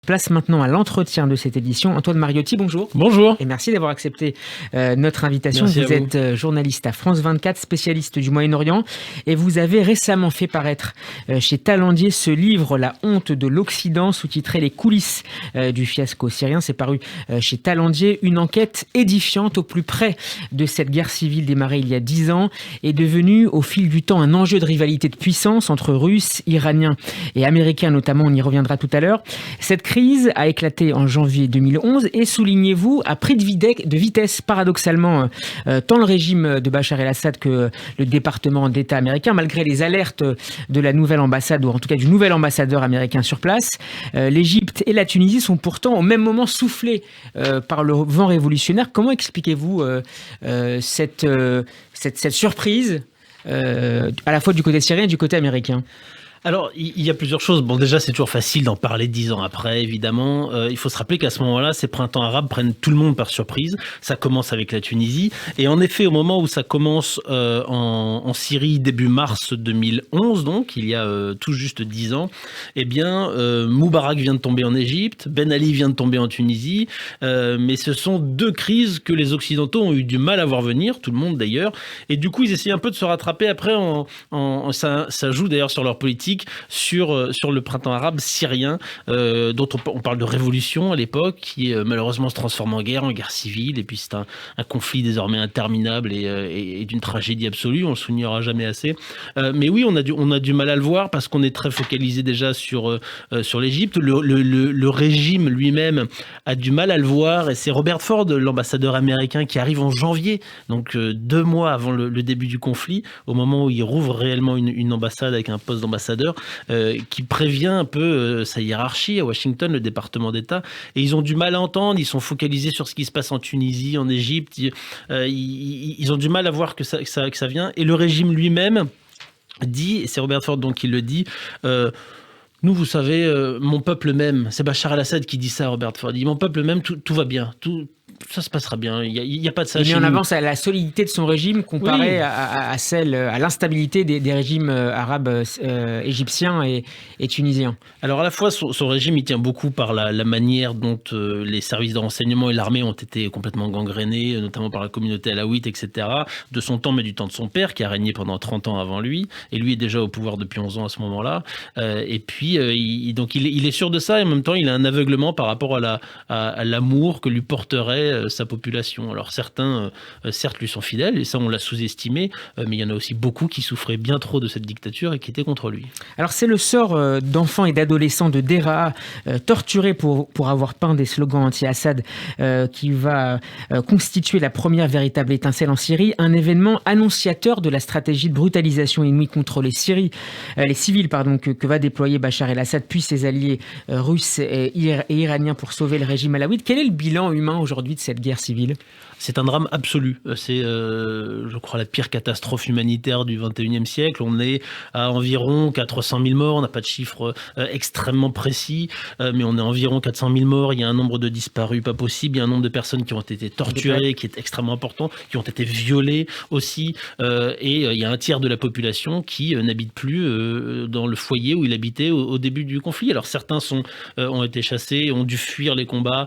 Place maintenant à l'entretien de cette édition. Antoine Mariotti, bonjour. Bonjour. Et merci d'avoir accepté notre invitation. Merci vous êtes journaliste à France 24, spécialiste du Moyen-Orient. Et vous avez récemment fait paraître chez Talandier ce livre, La honte de l'Occident, sous-titré Les coulisses du fiasco syrien. C'est paru chez Talandier. Une enquête édifiante au plus près de cette guerre civile démarrée il y a 10 ans et devenue au fil du temps un enjeu de rivalité de puissance entre Russes, Iraniens et Américains notamment. On y reviendra tout à l'heure. Cette crise a éclaté en janvier 2011 et, soulignez-vous, a pris de vitesse paradoxalement tant le régime de Bachar el-Assad que le département d'État américain, malgré les alertes de la nouvelle ambassade, ou en tout cas du nouvel ambassadeur américain sur place. L'Égypte et la Tunisie sont pourtant au même moment soufflés par le vent révolutionnaire. Comment expliquez-vous cette surprise à la fois du côté syrien et du côté américain ? Alors, il y a plusieurs choses. Bon, déjà, c'est toujours facile d'en parler 10 ans après, évidemment. Il faut se rappeler qu'à ce moment-là, ces printemps arabes prennent tout le monde par surprise. Ça commence avec la Tunisie. Et en effet, au moment où ça commence en Syrie, début mars 2011, donc, il y a tout juste 10 ans, eh bien, Moubarak vient de tomber en Égypte, Ben Ali vient de tomber en Tunisie. Mais ce sont deux crises que les Occidentaux ont eu du mal à voir venir, tout le monde d'ailleurs. Et du coup, ils essayent un peu de se rattraper après. Ça joue d'ailleurs sur leur politique. Sur le printemps arabe syrien, dont on parle de révolution à l'époque, qui malheureusement se transforme en guerre civile, et puis c'est un conflit désormais interminable et d'une tragédie absolue, on le soulignera jamais assez. Mais oui, on a du mal à le voir parce qu'on est très focalisé déjà sur l'Égypte. Le régime lui-même a du mal à le voir, et c'est Robert Ford, l'ambassadeur américain, qui arrive en janvier, donc 2 mois avant le début du conflit, au moment où il rouvre réellement une ambassade avec un poste d'ambassadeur, qui prévient un peu sa hiérarchie à Washington, le département d'État, et ils ont du mal à entendre, ils sont focalisés sur ce qui se passe en Tunisie, en Égypte, ils ont du mal à voir que ça vient, et le régime lui-même dit, et c'est Robert Ford donc qui le dit, nous, vous savez, mon peuple même, c'est Bachar el-Assad qui dit ça, Robert Ford, il dit, mon peuple même, tout va bien, ça se passera bien, il n'y a pas de ça. Il met en avant la solidité de son régime comparé à l'instabilité des régimes arabes égyptiens et tunisiens. Alors à la fois, son régime, il tient beaucoup par la manière dont les services de renseignement et l'armée ont été complètement gangrénés, notamment par la communauté alaouite, etc., de son temps, mais du temps de son père, qui a régné pendant 30 ans avant lui, et lui est déjà au pouvoir depuis 11 ans à ce moment-là. Et puis, donc il est sûr de ça, et en même temps, il a un aveuglement par rapport à l'amour que lui porterait sa population. Alors certains, certes, lui sont fidèles, et ça on l'a sous-estimé, mais il y en a aussi beaucoup qui souffraient bien trop de cette dictature et qui étaient contre lui. Alors c'est le sort d'enfants et d'adolescents de Deraa, torturés pour avoir peint des slogans anti-Assad, qui va constituer la première véritable étincelle en Syrie, un événement annonciateur de la stratégie de brutalisation inouïe contre les civils que va déployer Bachar el-Assad puis ses alliés russes et iraniens pour sauver le régime alaouite. Quel est le bilan humain aujourd'hui de cette guerre civile ? C'est un drame absolu. C'est, je crois, la pire catastrophe humanitaire du XXIe siècle. On est à environ 400 000 morts. On n'a pas de chiffre extrêmement précis, mais on est à environ 400 000 morts. Il y a un nombre de disparus pas possible. Il y a un nombre de personnes qui ont été torturées, qui est extrêmement important, qui ont été violées aussi. Et il y a un tiers de la population qui n'habite plus dans le foyer où il habitait au début du conflit. Alors certains ont été chassés, ont dû fuir les combats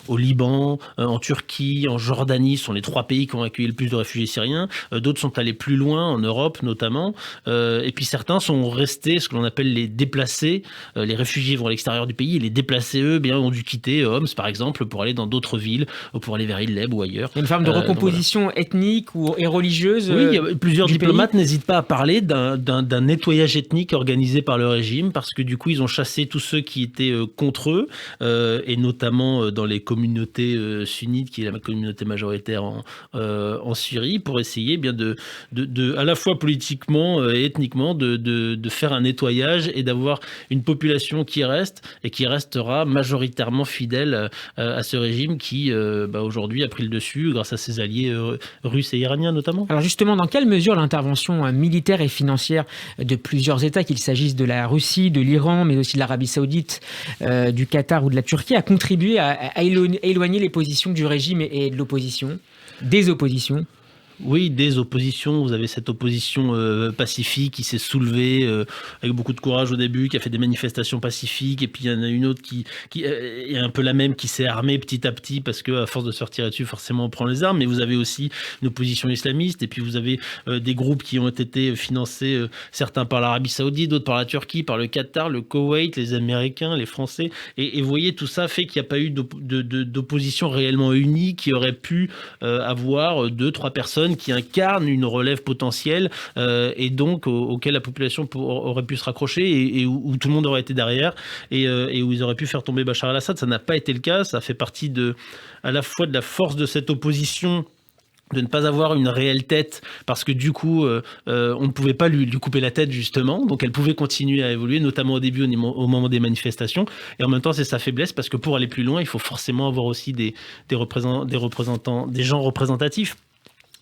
au Liban, en Turquie, en Jordanie, sont les 3 pays qui ont accueilli le plus de réfugiés syriens. D'autres sont allés plus loin, en Europe notamment. Et puis certains sont restés, ce que l'on appelle les déplacés. Les réfugiés vont à l'extérieur du pays, et les déplacés, eux, ont dû quitter Homs, par exemple, pour aller dans d'autres villes, ou pour aller vers Idlib ou ailleurs. Une forme de recomposition ethnique et religieuse. Oui, plusieurs diplomates n'hésitent pas à parler d'un nettoyage ethnique organisé par le régime, parce que du coup, ils ont chassé tous ceux qui étaient contre eux, et notamment dans les communautés sunnites, qui est la communauté majoritaire en Syrie, pour essayer bien de à la fois politiquement et ethniquement de faire un nettoyage et d'avoir une population qui reste et qui restera majoritairement fidèle à ce régime qui aujourd'hui a pris le dessus grâce à ses alliés russes et iraniens notamment. Alors justement, dans quelle mesure l'intervention militaire et financière de plusieurs États, qu'il s'agisse de la Russie, de l'Iran, mais aussi de l'Arabie Saoudite, du Qatar ou de la Turquie, a contribué à éloigner les positions du régime et de l'opposition, des oppositions ? Oui, des oppositions. Vous avez cette opposition pacifique qui s'est soulevée avec beaucoup de courage au début, qui a fait des manifestations pacifiques, et puis il y en a une autre qui est un peu la même, qui s'est armée petit à petit, parce qu'à force de se retirer dessus, forcément on prend les armes. Mais vous avez aussi une opposition islamiste, et puis vous avez des groupes qui ont été financés, certains par l'Arabie Saoudite, d'autres par la Turquie, par le Qatar, le Koweït, les Américains, les Français. Et vous voyez, tout ça fait qu'il n'y a pas eu d'opposition réellement unie qui aurait pu avoir 2-3 personnes qui incarnent une relève potentielle et donc auquel la population aurait pu se raccrocher et où tout le monde aurait été derrière et où ils auraient pu faire tomber Bachar el-Assad. Ça n'a pas été le cas. Ça fait partie à la fois de la force de cette opposition, de ne pas avoir une réelle tête, parce que du coup, on ne pouvait pas lui couper la tête, justement. Donc, elle pouvait continuer à évoluer, notamment au début, au moment des manifestations. Et en même temps, c'est sa faiblesse, parce que pour aller plus loin, il faut forcément avoir aussi des représentants, des gens représentatifs.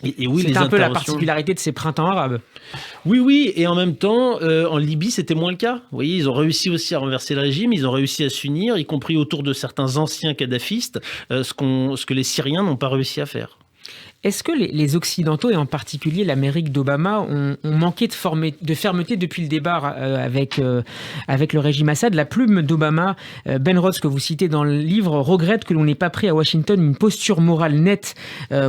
Et oui, c'est un peu la particularité de ces printemps arabes. Oui, et en même temps, en Libye, c'était moins le cas. Vous voyez, ils ont réussi aussi à renverser le régime, ils ont réussi à s'unir, y compris autour de certains anciens kadhafistes, ce que les Syriens n'ont pas réussi à faire. Est-ce que les Occidentaux, et en particulier l'Amérique d'Obama, ont manqué de fermeté depuis le départ avec le régime Assad? La plume d'Obama, Ben Rhodes, que vous citez dans le livre, regrette que l'on n'ait pas pris à Washington une posture morale nette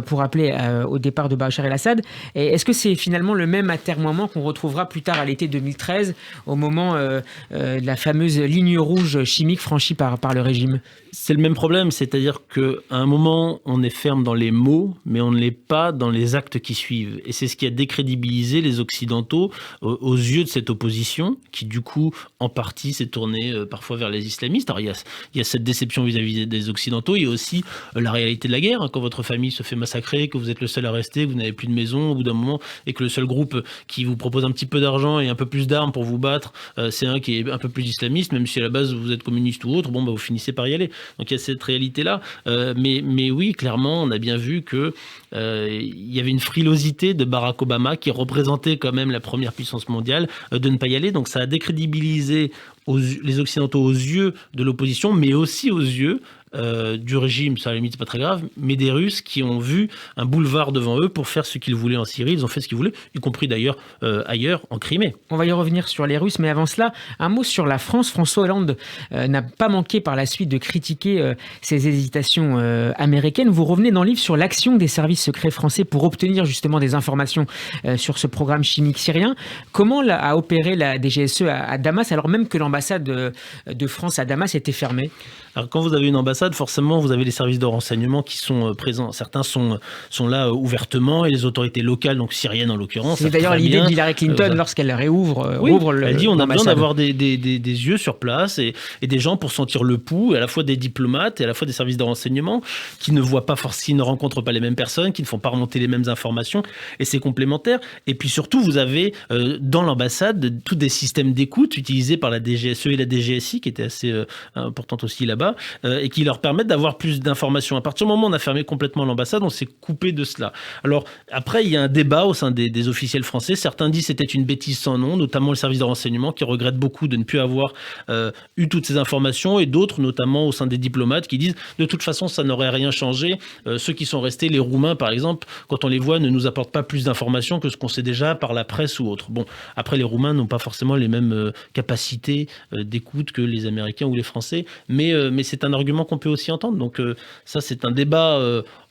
pour appeler au départ de Bachar el-Assad. Et est-ce que c'est finalement le même atermoiement qu'on retrouvera plus tard à l'été 2013, au moment de la fameuse ligne rouge chimique franchie par le régime? C'est le même problème, c'est-à-dire qu'à un moment, on est ferme dans les mots, mais on ne l'est pas dans les actes qui suivent. Et c'est ce qui a décrédibilisé les Occidentaux aux yeux de cette opposition, qui du coup, en partie, s'est tournée parfois vers les islamistes. Alors il y a cette déception vis-à-vis des Occidentaux, il y a aussi la réalité de la guerre. Quand votre famille se fait massacrer, que vous êtes le seul à rester, que vous n'avez plus de maison au bout d'un moment, et que le seul groupe qui vous propose un petit peu d'argent et un peu plus d'armes pour vous battre, c'est un qui est un peu plus islamiste, même si à la base vous êtes communiste ou autre, vous finissez par y aller. Donc il y a cette réalité-là. Mais oui, clairement, on a bien vu que il y avait une frilosité de Barack Obama, qui représentait quand même la première puissance mondiale, de ne pas y aller. Donc ça a décrédibilisé les Occidentaux aux yeux de l'opposition, mais aussi aux yeux du régime, ça à la limite c'est pas très grave, mais des Russes qui ont vu un boulevard devant eux pour faire ce qu'ils voulaient en Syrie. Ils ont fait ce qu'ils voulaient, y compris d'ailleurs ailleurs, en Crimée. On va y revenir sur les Russes, mais avant cela, un mot sur la France. François Hollande n'a pas manqué par la suite de critiquer ces hésitations américaines. Vous revenez dans le livre sur l'action des services secrets français pour obtenir justement des informations sur ce programme chimique syrien. Comment a opéré la DGSE à Damas, alors même que l'ambassade de France à Damas était fermée? Alors, quand vous avez une ambassade, forcément, vous avez les services de renseignement qui sont présents. Certains sont là ouvertement, et les autorités locales, donc syriennes en l'occurrence. C'est d'ailleurs l'idée d'Hillary Clinton lorsqu'elle réouvre elle dit on a besoin d'avoir des yeux sur place et des gens pour sentir le pouls, et à la fois des diplomates et à la fois des services de renseignement qui ne voient pas forcément, ne rencontrent pas les mêmes personnes, qui ne font pas remonter les mêmes informations, et c'est complémentaire. Et puis surtout, vous avez dans l'ambassade tous des systèmes d'écoute utilisés par la DGSE et la DGSI, qui étaient assez importantes aussi là-bas, et qui leur permettent d'avoir plus d'informations. À partir du moment où on a fermé complètement l'ambassade, on s'est coupé de cela. Alors après, il y a un débat au sein des officiels français. Certains disent que c'était une bêtise sans nom, notamment le service de renseignement, qui regrette beaucoup de ne plus avoir eu toutes ces informations, et d'autres, notamment au sein des diplomates, qui disent de toute façon ça n'aurait rien changé. Ceux qui sont restés, les Roumains par exemple, quand on les voit, ne nous apportent pas plus d'informations que ce qu'on sait déjà par la presse ou autre. Bon, après les Roumains n'ont pas forcément les mêmes capacités d'écoute que les Américains ou les Français, mais c'est un argument qu'on peut aussi entendre. Donc ça, c'est un débat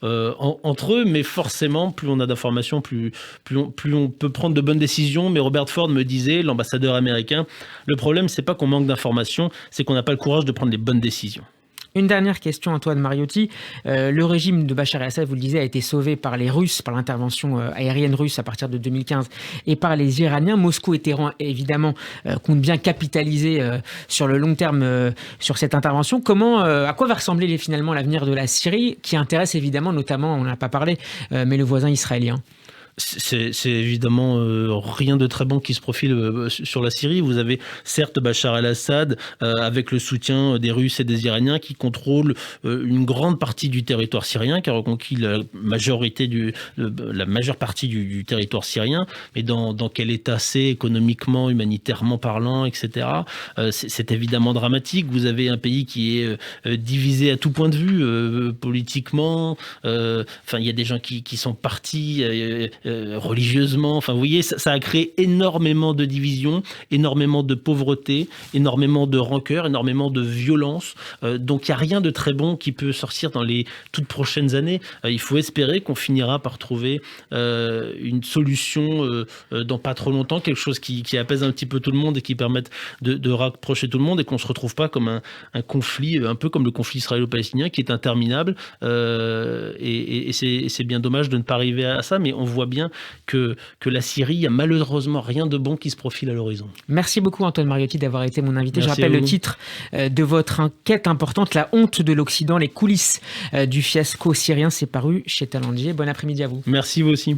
entre eux, mais forcément, plus on a d'informations, plus on peut prendre de bonnes décisions. Mais Robert Ford me disait, l'ambassadeur américain, le problème, c'est pas qu'on manque d'informations, c'est qu'on n'a pas le courage de prendre les bonnes décisions. Une dernière question, Antoine Mariotti. Le régime de Bachar el-Assad, vous le disiez, a été sauvé par les Russes, par l'intervention aérienne russe à partir de 2015, et par les Iraniens. Moscou et Téhéran, évidemment, comptent bien capitaliser sur le long terme sur cette intervention. À quoi va ressembler finalement l'avenir de la Syrie, qui intéresse évidemment, notamment, on n'en a pas parlé, mais le voisin israélien? C'est évidemment rien de très bon qui se profile sur la Syrie. Vous avez certes Bachar el-Assad avec le soutien des Russes et des Iraniens qui contrôlent une grande partie du territoire syrien, qui a reconquis la majeure partie du territoire syrien, mais dans quel état c'est économiquement, humanitairement parlant, etc. C'est évidemment dramatique. Vous avez un pays qui est divisé à tout point de vue, politiquement. Il y a des gens qui sont partis religieusement. Enfin, vous voyez, ça a créé énormément de divisions, énormément de pauvreté, énormément de rancœur, énormément de violence. Donc, il n'y a rien de très bon qui peut sortir dans les toutes prochaines années. Il faut espérer qu'on finira par trouver une solution dans pas trop longtemps, quelque chose qui apaise un petit peu tout le monde et qui permette de rapprocher tout le monde et qu'on ne se retrouve pas comme un conflit, un peu comme le conflit israélo-palestinien qui est interminable. Et c'est bien dommage de ne pas arriver à ça, mais on voit bien que la Syrie, il n'y a malheureusement rien de bon qui se profile à l'horizon. Merci beaucoup Antoine Mariotti d'avoir été mon invité. Merci. Je rappelle le titre de votre enquête importante, La honte de l'Occident, les coulisses du fiasco syrien. C'est paru chez Talandier. Bon après-midi à vous. Merci vous aussi.